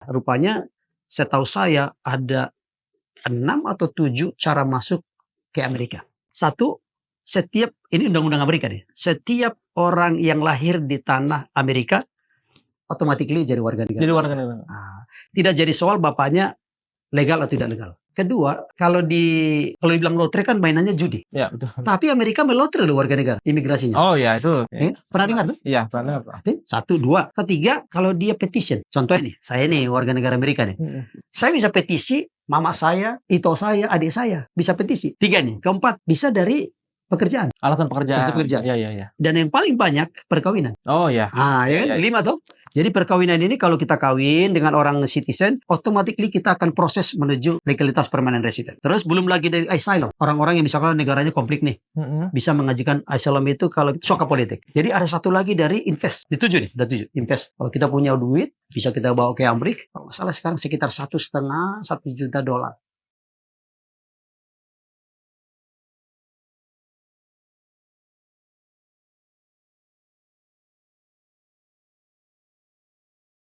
rupanya setahu saya ada 6 atau 7 cara masuk ke Amerika. Satu, ini undang-undang Amerika nih. Setiap orang yang lahir di tanah Amerika automatically jadi warga negara. Jadi warga negara. Tidak jadi soal bapaknya legal atau tidak legal. Kedua, kalau dibilang lotre kan mainannya judi. Ya, betul. Tapi Amerika melotre loh warga negara, imigrasinya. Oh ya, itu. Pernah dengar tuh? Iya, pernah. Satu, dua. Ketiga, kalau dia petition. Contohnya nih, saya nih warga negara Amerika nih. Saya bisa petisi mama saya, ito saya, adik saya. Bisa petisi. 3 nih. Keempat, bisa dari pekerjaan. Alasan pekerjaan. Iya. Dan yang paling banyak perkawinan. Oh ya. Ya kan? 5 tuh. Jadi perkawinan ini kalau kita kawin dengan orang citizen, automatically kita akan proses menuju legalitas permanent resident. Terus belum lagi dari asylum. Orang-orang yang misalkan negaranya konflik nih, bisa mengajukan asylum itu kalau suaka politik. Jadi ada satu lagi dari invest. Udah 7. Invest. Kalau kita punya duit, bisa kita bawa ke Amerika. Kalau masalah sekarang sekitar $1,5 juta.